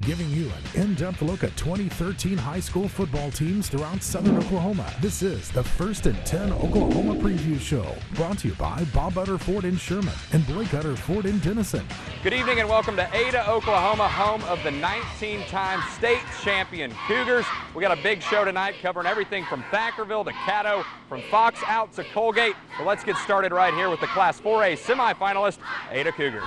giving you an in-depth look at 2013 high school football teams throughout Southern Oklahoma. This is the First and 10 Oklahoma Preview Show, brought to you by Bob Utter Ford in Sherman and Blake Utter Ford in Denison. Good evening and welcome to Ada, Oklahoma, home of the 19-time state champion Cougars. We got a big show tonight covering everything from Thackerville to Caddo, from Fox out to Colgate. But let's get started right here with the Class 4A semifinalist, Ada Cougars.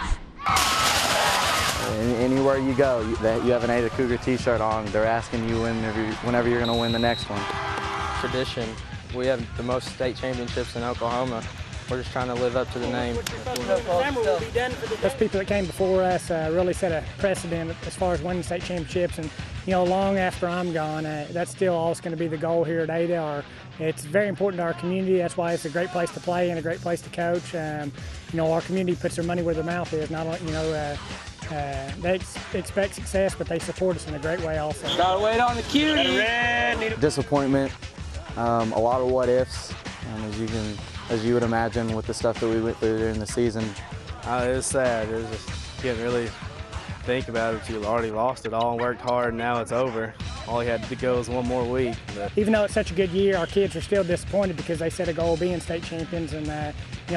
Anywhere you go, you have an Ada Cougar t-shirt on, they're asking you whenever you're going to win the next one. Tradition. We have the most state championships in Oklahoma. We're just trying to live up to the name. Those people that came before us really set a precedent as far as winning state championships, and long after I'm gone, that's still always going to be the goal here at Ada. It's very important to our community. That's why it's a great place to play and a great place to coach. Our community puts their money where their mouth is. Not only, they expect success, but they support us in a great way also. Gotta wait on the cutie. Disappointment, a lot of what ifs, as you would imagine with the stuff that we went through during the season. It was sad. It was just can't really think about it. You already lost it all and worked hard, and now it's over. All you had to go was one more week. But even though it's such a good year, our kids are still disappointed because they set a goal of being state champions, and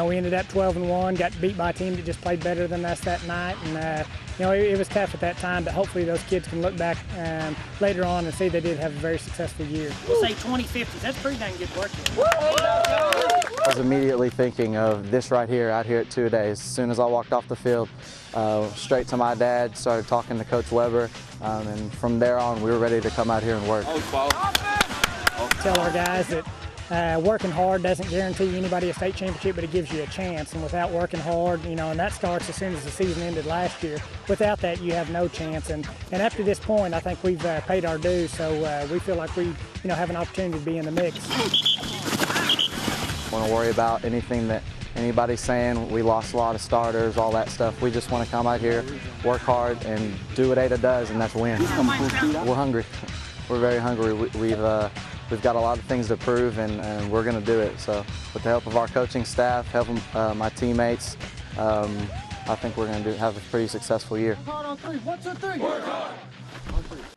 we ended up 12-1, got beat by a team that just played better than us that night, and it was tough at that time. But hopefully those kids can look back later on and see they did have a very successful year. We'll say 2050. That's pretty dang good work. I was immediately thinking of this right here, out here at 2-a-days. As soon as I walked off the field, straight to my dad, started talking to Coach Weber, and from there on, we were ready to come out here and work. Tell our guys that working hard doesn't guarantee anybody a state championship, but it gives you a chance. And without working hard, and that starts as soon as the season ended last year. Without that, you have no chance. And up to this point, I think we've paid our dues, so we feel like we, have an opportunity to be in the mix. Want to worry about anything that anybody's saying. We lost a lot of starters, all that stuff. We just want to come out here, work hard, and do what Ada does, and that's win. We're hungry. We're very hungry. We've got a lot of things to prove, and we're going to do it. So with the help of our coaching staff, help my teammates, I think we're going to have a pretty successful year.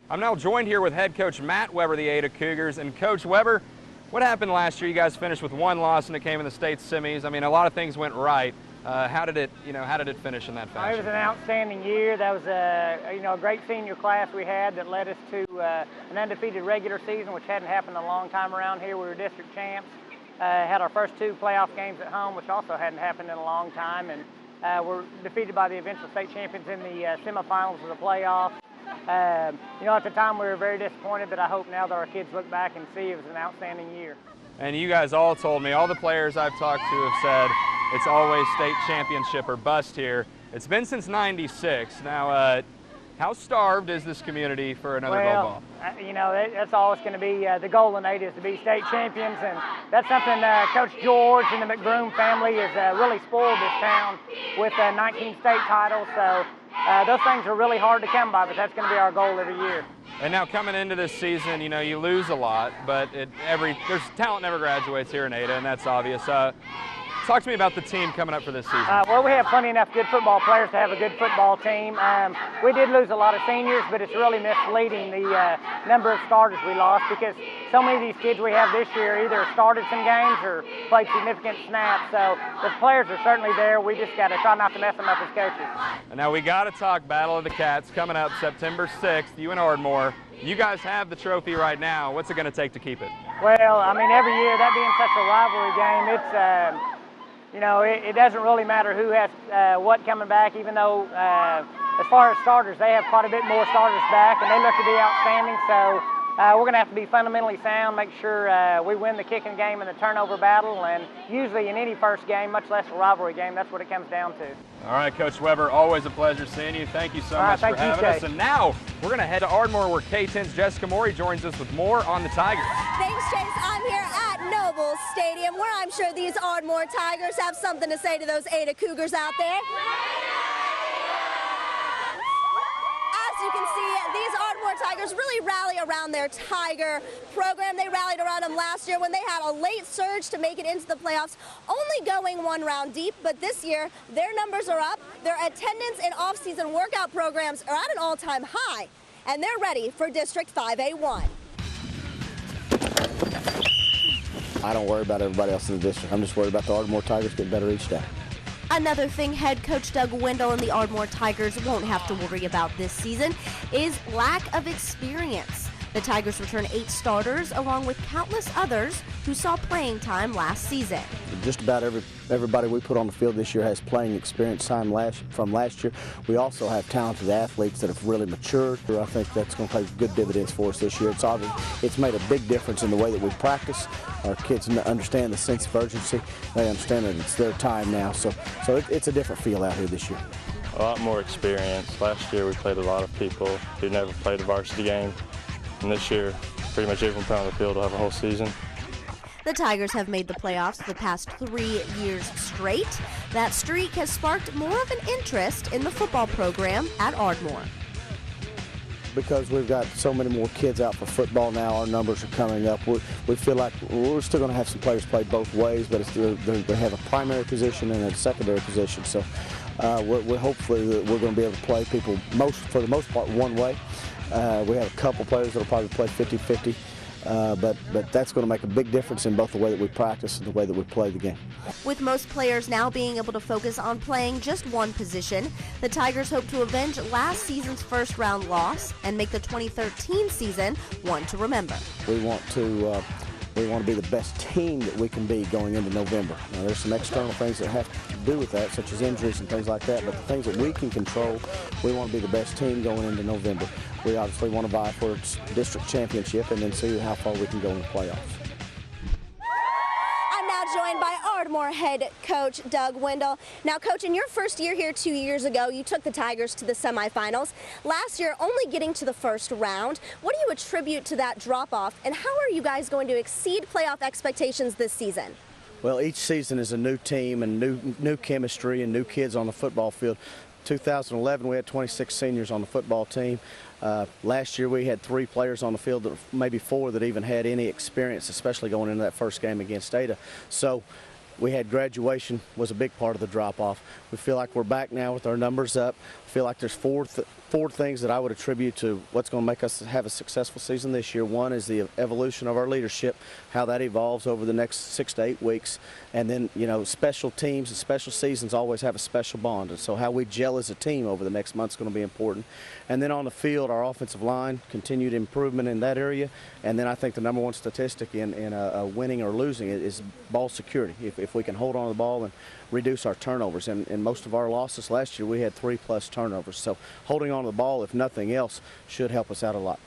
I'm now joined here with head coach Matt Weber, the Ada Cougars. And Coach Weber, what happened last year? You guys finished with one loss and it came in the state semis. I mean, a lot of things went right. How did it finish in that fashion? It was an outstanding year. That was a great senior class we had that led us to an undefeated regular season, which hadn't happened in a long time around here. We were district champs. Had our first 2 playoff games at home, which also hadn't happened in a long time, and were defeated by the eventual state champions in the semifinals of the playoffs. At the time we were very disappointed, but I hope now that our kids look back and see it was an outstanding year. And you guys all told me, all the players I've talked to have said it's always state championship or bust here. It's been since '96. Now, how starved is this community for another gold ball? That's always going to be the goal in Ada, is to be state champions, and that's something Coach George and the McBroom family has really spoiled this town with 19 state titles. So those things are really hard to come by, but that's going to be our goal every year. And now coming into this season, you lose a lot, but there's talent never graduates here in Ada, and that's obvious. Talk to me about the team coming up for this season. Well, we have plenty enough good football players to have a good football team. We did lose a lot of seniors, but it's really misleading the number of starters we lost, because so many of these kids we have this year either started some games or played significant snaps. So the players are certainly there. We just got to try not to mess them up as coaches. And now we got to talk Battle of the Cats coming up September 6th. You and Ardmore. You guys have the trophy right now. What's it going to take to keep it? Well, I mean, every year, that being such a rivalry game, it's it doesn't really matter who has what coming back, even though as far as starters, they have quite a bit more starters back, and they look to be outstanding. So we're going to have to be fundamentally sound, make sure we win the kicking game and the turnover battle, and usually in any first game, much less a rivalry game, that's what it comes down to. All right, Coach Weber, always a pleasure seeing you. Thank you so much for having us. And now we're going to head to Ardmore, where KTEN's Jessica Morrey joins us with more on the Tigers. Thanks, Chase. I'm here at Noble Stadium, where I'm sure these Ardmore Tigers have something to say to those Ada Cougars out there. As you can see, these Ardmore Tigers really rally around their Tiger program. They rallied around them last year when they had a late surge to make it into the playoffs, only going 1 round deep. But this year, their numbers are up. Their attendance and off-season workout programs are at an all-time high. and they're ready for District 5A1. I don't worry about everybody else in the district. I'm just worried about the Ardmore Tigers getting better each day. Another thing head coach Doug Wendell and the Ardmore Tigers won't have to worry about this season is lack of experience. The Tigers return 8 starters along with countless others who saw playing time last season. Just about everybody we put on the field this year has playing experience time from last year. We also have talented athletes that have really matured. I think that's going to pay good dividends for us this year. It's made a big difference in the way that we practice. Our kids understand the sense of urgency. They understand that it's their time now. So it's a different feel out here this year. A lot more experience. Last year we played a lot of people who never played a varsity game. And this year, pretty much everyone playing on the field will have a whole season. The Tigers have made the playoffs the past 3 years straight. That streak has sparked more of an interest in the football program at Ardmore. Because we've got so many more kids out for football now, our numbers are coming up. We feel like we're still going to have some players play both ways, but they have a primary position and a secondary position. So we're hopefully that we're going to be able to play people for the most part one way. We have a couple players that will probably play 50-50, but that's going to make a big difference in both the way that we practice and the way that we play the game. With most players now being able to focus on playing just one position, the Tigers hope to avenge last season's first-round loss and make the 2013 season one to remember. We want to be the best team that we can be going into November. Now, there's some external things that have to do with that, such as injuries and things like that, but the things that we can control, we want to be the best team going into November. We obviously want to vie for its district championship and then see how far we can go in the playoffs. I'm now joined by Ardmore head coach Doug Wendell. Now, Coach, in your first year here 2 years ago, you took the Tigers to the semifinals. Last year, only getting to the first round. What do you attribute to that drop-off, and how are you guys going to exceed playoff expectations this season? Well, each season is a new team and new chemistry and new kids on the football field. 2011, we had 26 seniors on the football team. Last year, we had 3 players on the field, maybe 4 that even had any experience, especially going into that first game against Ada. So we had graduation was a big part of the drop-off. We feel like we're back now with our numbers up. I feel like there's four things that I would attribute to what's going to make us have a successful season this year. One is the evolution of our leadership, how that evolves over the next 6 to 8 weeks. And then, you know, special teams and special seasons always have a special bond. And so how we gel as a team over the next month is going to be important. And then on the field, our offensive line, continued improvement in that area. And then I think the number one statistic in winning or losing is ball security. If we can hold on to the ball and reduce our turnovers. And in most of our losses last year, we had 3+ turnovers. So holding on to the ball, if nothing else, should help us out a lot.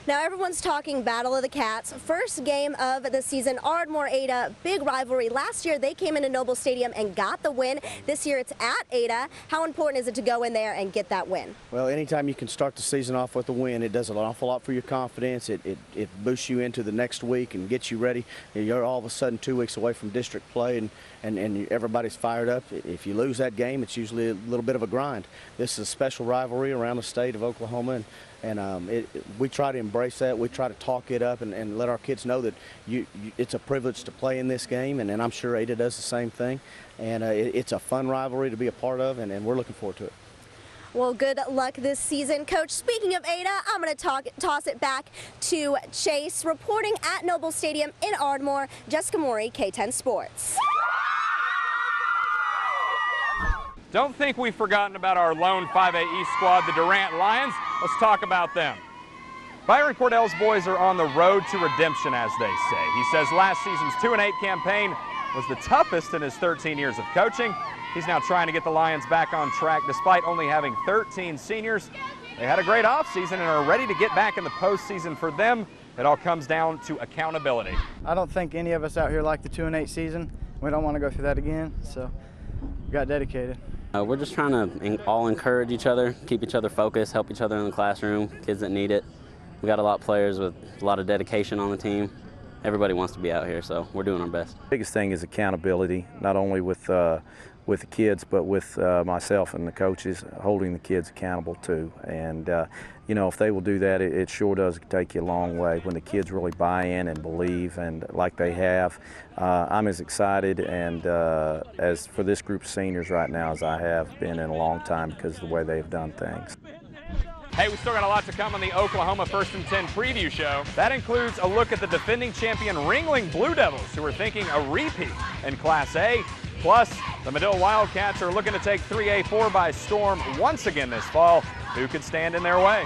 Now everyone's talking Battle of the Cats. First game of the season, Ardmore-Ada, big rivalry. Last year they came into Noble Stadium and got the win. This year it's at Ada. How important is it to go in there and get that win? Well, anytime you can start the season off with a win, it does an awful lot for your confidence. It boosts you into the next week and gets you ready. You're all of a sudden 2 weeks away from district play and everybody's fired up. If you lose that game, it's usually a little bit of a grind. This is a special rivalry around the state of Oklahoma, and we try to embrace that. We try to talk it up and let our kids know that it's a privilege to play in this game, and I'm sure Ada does the same thing. And it's a fun rivalry to be a part of, and we're looking forward to it. Well, good luck this season. Coach, speaking of Ada, I'm going to toss it back to Chase, reporting at Noble Stadium in Ardmore. Jessica Morrey, KTEN Sports. Don't think we've forgotten about our lone 5A East squad, the Durant Lions. Let's talk about them. Byron Cordell's boys are on the road to redemption, as they say. He says last season's 2-8 campaign was the toughest in his 13 years of coaching. He's now trying to get the Lions back on track despite only having 13 seniors. They had a great offseason and are ready to get back in the postseason. For them, it all comes down to accountability. I don't think any of us out here like the 2-8 season. We don't want to go through that again, so we got dedicated. We're just trying to all encourage each other, keep each other focused, help each other in the classroom, kids that need it. We got a lot of players with a lot of dedication on the team. Everybody wants to be out here, so we're doing our best. The biggest thing is accountability, not only with the kids, but with myself and the coaches, holding the kids accountable too. And you know, if they will do that, it sure does take you a long way when the kids really buy in and believe, and like they have. I'm as excited and as for this group of seniors right now as I have been in a long time because of the way they've done things. Hey, we still got a lot to come on the Oklahoma First and 10 preview show. That includes a look at the defending champion Ringling Blue Devils, who are thinking a repeat in Class A. Plus, the Medill Wildcats are looking to take 3A4 by storm once again this fall. Who could stand in their way?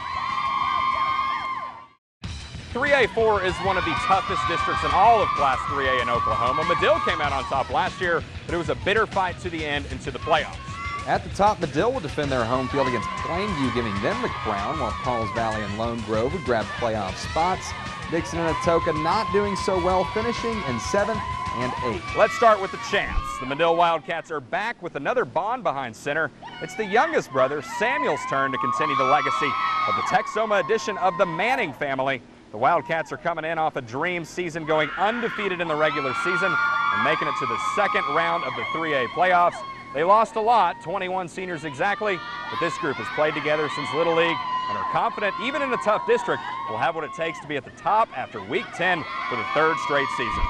3A4 is one of the toughest districts in all of Class 3A in Oklahoma. Medill came out on top last year, but it was a bitter fight to the end into the playoffs. At the top, Medill will defend their home field against Plainview, giving them the crown, while Pauls Valley and Lone Grove would grab playoff spots. Dixon and Atoka not doing so well, finishing in 7th and 8th. Let's start with the champs. The Medill Wildcats are back with another bond behind center. It's the youngest brother, Samuel's turn to continue the legacy of the Texoma edition of the Manning family. The Wildcats are coming in off a dream season, going undefeated in the regular season and making it to the second round of the 3A playoffs. They lost a lot, 21 seniors exactly, but this group has played together since Little League and are confident, even in a tough district, will have what it takes to be at the top after Week 10 for the third straight season.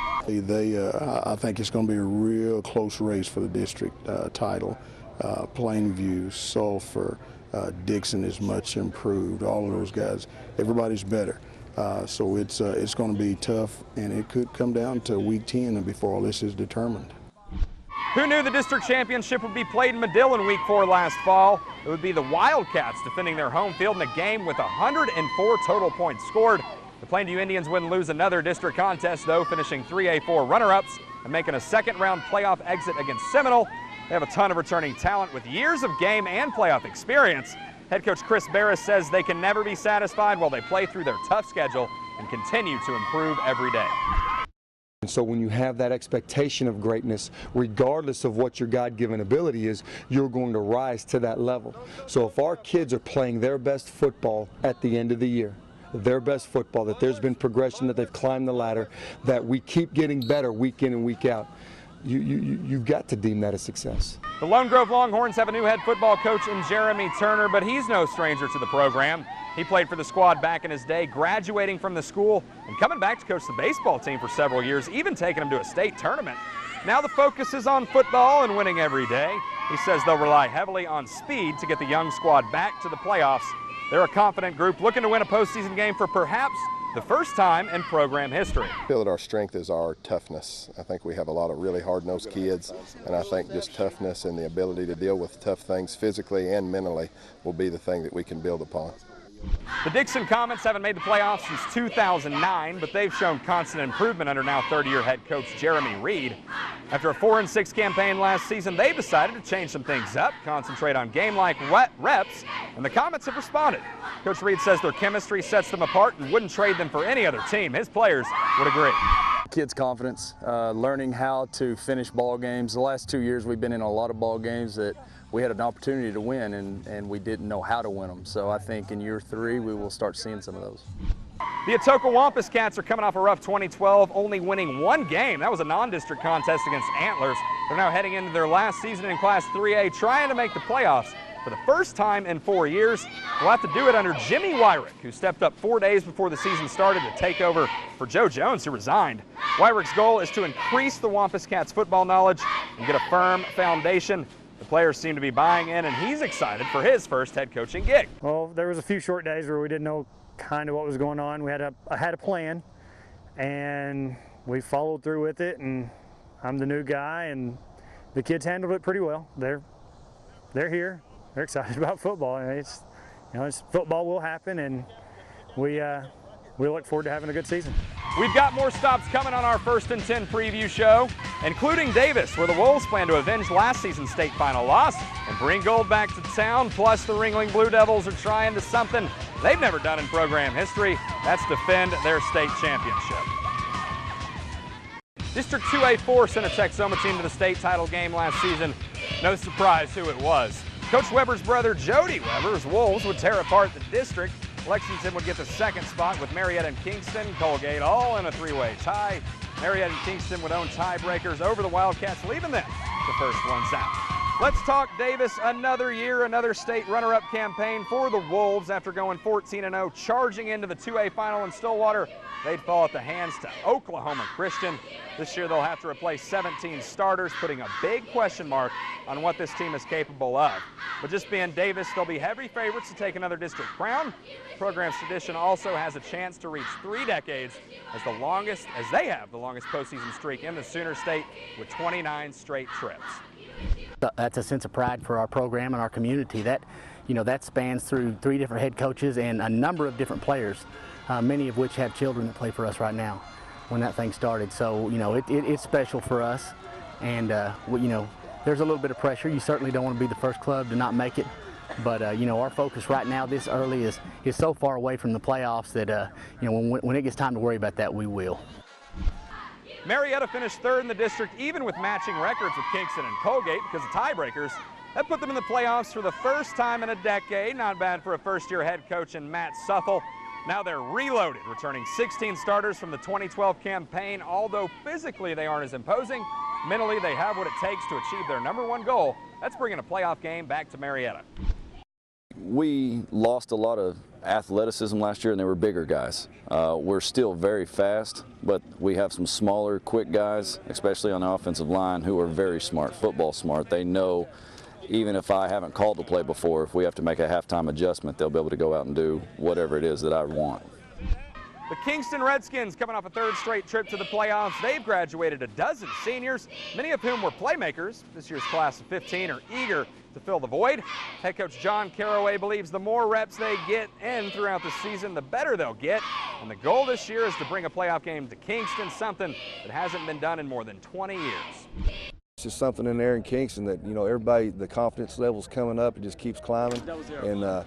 I think it's going to be a real close race for the district title. Plainview, Sulphur, Dixon is much improved. All of those guys, everybody's better. So it's going to be tough, and it could come down to Week 10 before all this is determined. Who knew the district championship would be played in Medill in Week 4 last fall? It would be the Wildcats defending their home field in a game with 104 total points scored. The Plainview Indians wouldn't lose another district contest, though, finishing 3A4 runner-ups and making a second-round playoff exit against Seminole. They have a ton of returning talent with years of game and playoff experience. Head coach Chris Barris says they can never be satisfied while they play through their tough schedule and continue to improve every day. And so when you have that expectation of greatness, regardless of what your God-given ability is, you're going to rise to that level. So if our kids are playing their best football at the end of the year, their best football, that there's been progression, that they've climbed the ladder, that we keep getting better week in and week out, you've got to deem that a success. The Lone Grove Longhorns have a new head football coach in Jeremy Turner, but he's no stranger to the program. He played for the squad back in his day, graduating from the school and coming back to coach the baseball team for several years, even taking them to a state tournament. Now the focus is on football and winning every day. He says they'll rely heavily on speed to get the young squad back to the playoffs. They're a confident group looking to win a postseason game for perhaps the first time in program history. I feel that our strength is our toughness. I think we have a lot of really hard-nosed kids, and I think just toughness and the ability to deal with tough things physically and mentally will be the thing that we can build upon. The Dixon Comets haven't made the playoffs since 2009, but they've shown constant improvement under now third-year head coach Jeremy Reed. After a 4-6 campaign last season, they've decided to change some things up, concentrate on game-like reps, and the Comets have responded. Coach Reed says their chemistry sets them apart and wouldn't trade them for any other team. His players would agree. Kids' confidence, learning how to finish ball games. The last 2 years we've been in a lot of ball games that we had an opportunity to win and we didn't know how to win them. So I think in year 3 we will start seeing some of those. The Atoka Wampus Cats are coming off a rough 2012, only winning one game. That was a non-district contest against Antlers. They're now heading into their last season in Class 3A, trying to make the playoffs for the first time in 4 years. We'll have to do it under Jimmy Wyrick, who stepped up 4 days before the season started to take over for Joe Jones, who resigned. Wyrick's goal is to increase the Wampus Cats' football knowledge and get a firm foundation. The players seem to be buying in, and he's excited for his first head coaching gig. Well, there was a few short days where we didn't know kind of what was going on. I had a plan, and we followed through with it, and I'm the new guy, and the kids handled it pretty well. They're here. They're excited about football. It's football will happen, and we look forward to having a good season. We've got more stops coming on our First and 10 preview show, including Davis, where the Wolves plan to avenge last season's state final loss and bring gold back to town. Plus, the Ringling Blue Devils are trying to something they've never done in program history. That's defend their state championship. District 2A4 sent a Texoma team to the state title game last season. No surprise who it was. Coach Weber's brother, Jody Weber's Wolves would tear apart the district. Lexington would get the second spot with Marietta and Kingston, Colgate all in a 3-way tie. Marietta and Kingston would own tiebreakers over the Wildcats, leaving them the first ones out. Let's talk Davis. Another year, another state runner-up campaign for the Wolves after going 14-0, charging into the 2A final in Stillwater. They'd fall at the hands to Oklahoma Christian. This year they'll have to replace 17 starters, putting a big question mark on what this team is capable of. But just being Davis, they'll be heavy favorites to take another district crown. The program's tradition also has a chance to reach 3 decades as they have the longest postseason streak in the Sooner State with 29 straight trips. That's a sense of pride for our program and our community. That spans through 3 different head coaches and a number of different players, many of which have children that play for us right now when that thing started. So, it's special for us, and, there's a little bit of pressure. You certainly don't want to be the first club to not make it, but, our focus right now this early is so far away from the playoffs that, when it gets time to worry about that, we will. Marietta finished 3rd in the district, even with matching records with Kingston and Colgate because of tiebreakers. That put them in the playoffs for the first time in a decade. Not bad for a first-year head coach in Matt Suffel. Now they're reloaded, returning 16 starters from the 2012 campaign. Although physically they aren't as imposing, mentally they have what it takes to achieve their #1 goal. That's bringing a playoff game back to Marietta. We lost a lot of athleticism last year, and they were bigger guys. We're still very fast, but we have some smaller, quick guys, especially on the offensive line, who are very smart, football smart. They know, even if I haven't called the play before, if we have to make a halftime adjustment, they'll be able to go out and do whatever it is that I want. The Kingston Redskins coming off a 3rd straight trip to the playoffs. They've graduated a dozen seniors, many of whom were playmakers. This year's class of 15 are eager to fill the void. Head coach John Caraway believes the more reps they get in throughout the season, the better they'll get. And the goal this year is to bring a playoff game to Kingston, something that hasn't been done in more than 20 years. It's just something in there in Kingston that, everybody, the confidence level's coming up. It just keeps climbing. And,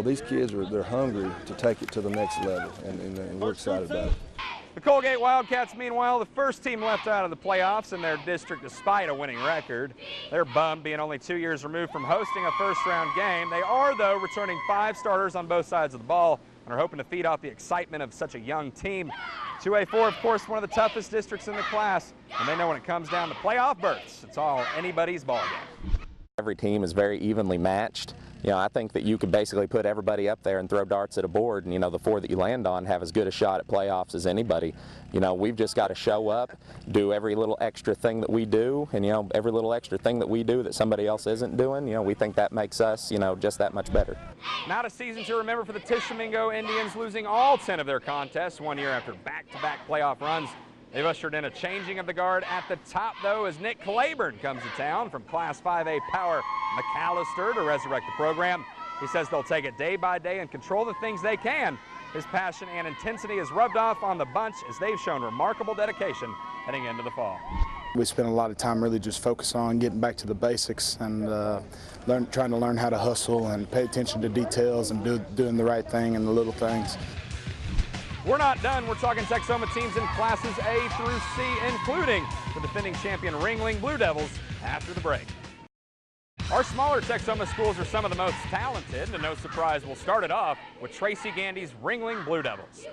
these kids they're hungry to take it to the next level, and we're excited about it. The Colgate Wildcats, meanwhile, the first team left out of the playoffs in their district despite a winning record. They're bummed being only 2 years removed from hosting a first-round game. They are, though, returning 5 starters on both sides of the ball and are hoping to feed off the excitement of such a young team. 2A4, of course, one of the toughest districts in the class, and they know when it comes down to playoff berths, it's all anybody's ball game. Every team is very evenly matched. I think that you could basically put everybody up there and throw darts at a board, and, the 4 that you land on have as good a shot at playoffs as anybody. We've just got to show up, do every little extra thing that we do, and, every little extra thing that we do that somebody else isn't doing, we think that makes us, just that much better. Not a season to remember for the Tishomingo Indians, losing all 10 of their contests 1 year after back-to-back playoff runs. They've ushered in a changing of the guard at the top, though, as Nick Claiborne comes to town from Class 5A Power McAllister to resurrect the program. He says they'll take it day by day and control the things they can. His passion and intensity has rubbed off on the bunch as they've shown remarkable dedication heading into the fall. We spent a lot of time really just focused on getting back to the basics and trying to learn how to hustle and pay attention to details and doing the right thing and the little things. We're not done. We're talking Texoma teams in classes A through C, including the defending champion Ringling Blue Devils after the break. Our smaller Texoma schools are some of the most talented, and no surprise, we'll start it off with Tracy Gandy's Ringling Blue Devils.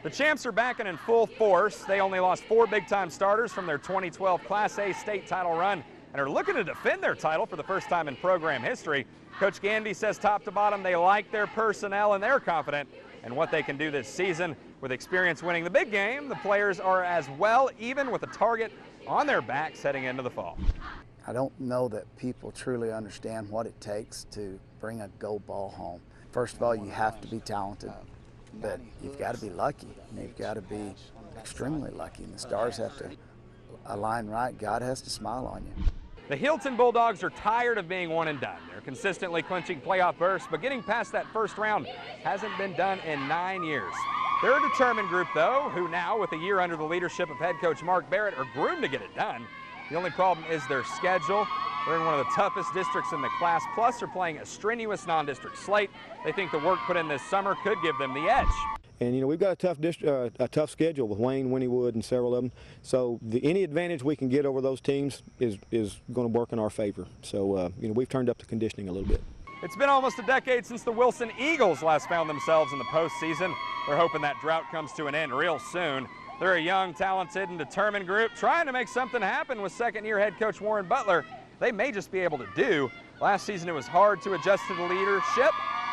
The champs are back and in full force. They only lost 4 big-time starters from their 2012 Class A state title run and are looking to defend their title for the first time in program history. Coach Gandy says top to bottom they like their personnel and they're confident in what they can do this season. With experience winning the big game, the players are as well, even with a target on their backs heading into the fall. I don't know that people truly understand what it takes to bring a gold ball home. First of all, you have to be talented, but you've got to be lucky. You've got to be extremely lucky, and the stars have to align right. God has to smile on you. The Hilton Bulldogs are tired of being one and done. They're consistently clinching playoff berths, but getting past that first round hasn't been done in 9 years. They're a determined group, though, who now, with a year under the leadership of head coach Mark Barrett, are groomed to get it done. The only problem is their schedule. They're in one of the toughest districts in the class, plus they're playing a strenuous non-district slate. They think the work put in this summer could give them the edge. And we've got a tough schedule with Wayne, Winniewood, and several of them. So any advantage we can get over those teams is going to work in our favor. So we've turned up the conditioning a little bit. It's been almost a decade since the Wilson Eagles last found themselves in the postseason. They're hoping that drought comes to an end real soon. They're a young, talented, and determined group trying to make something happen with second-year head coach Warren Butler they may just be able to do. Last season it was hard to adjust to the leadership,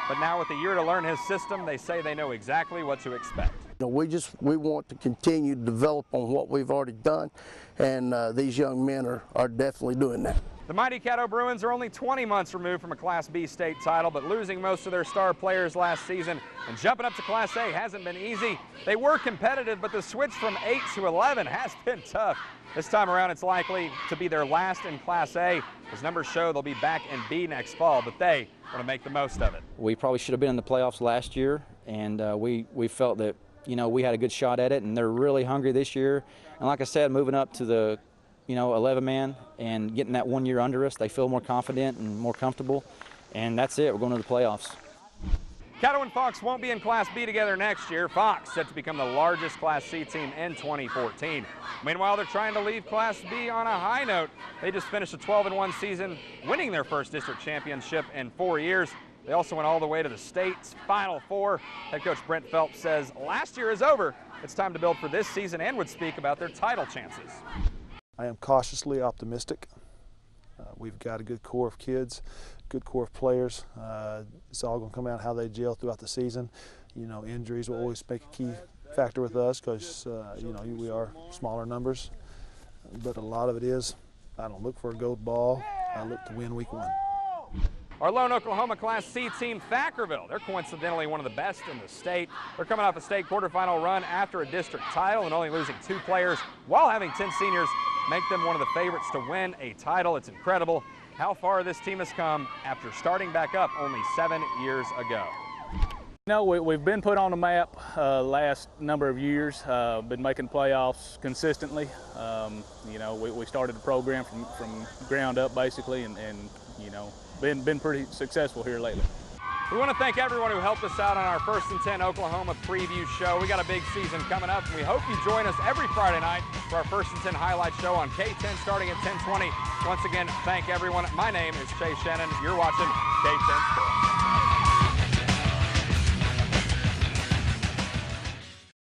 but now with a year to learn his system, they say they know exactly what to expect. We want to continue to develop on what we've already done, and these young men are definitely doing that. The mighty Caddo Bruins are only 20 months removed from a Class B state title, but losing most of their star players last season and jumping up to Class A hasn't been easy. They were competitive, but the switch from 8 to 11 has been tough. This time around, it's likely to be their last in Class A. As numbers show, they'll be back in B next fall, but they want to make the most of it. We probably should have been in the playoffs last year, and we felt that, you know, we had a good shot at it, and they're really hungry this year. And like I said, moving up to the 11-man and getting that 1 year under us, they feel more confident and more comfortable, and that's it. We're going to the playoffs. Caddo and Fox won't be in Class B together next year. Fox set to become the largest Class C team in 2014. Meanwhile, they're trying to leave Class B on a high note. They just finished a 12-1 season, winning their first district championship in 4 years. They also went all the way to the state's Final Four. Head coach Brent Phelps says last year is over. It's time to build for this season, and would speak about their title chances. I am cautiously optimistic. We've got a good core of kids, good core of players. It's all going to come out how they gel throughout the season. You know, injuries will always make a key factor with us because, we are smaller numbers. But a lot of it is, I don't look for a gold ball, I look to win week 1. Our lone Oklahoma Class C team, Thackerville, they're coincidentally one of the best in the state. They're coming off a state quarterfinal run after a district title and only losing 2 players while having 10 seniors make them one of the favorites to win a title. It's incredible how far this team has come after starting back up only 7 years ago. We've been put on the map last number of years, been making playoffs consistently. We started the program from ground up basically, and been pretty successful here lately. We want to thank everyone who helped us out on our First and 10 Oklahoma preview show. We got a big season coming up, and we hope you join us every Friday night for our First and 10 highlight show on KTEN starting at 10:20. Once again, thank everyone. My name is Shannon. You're watching KTEN First.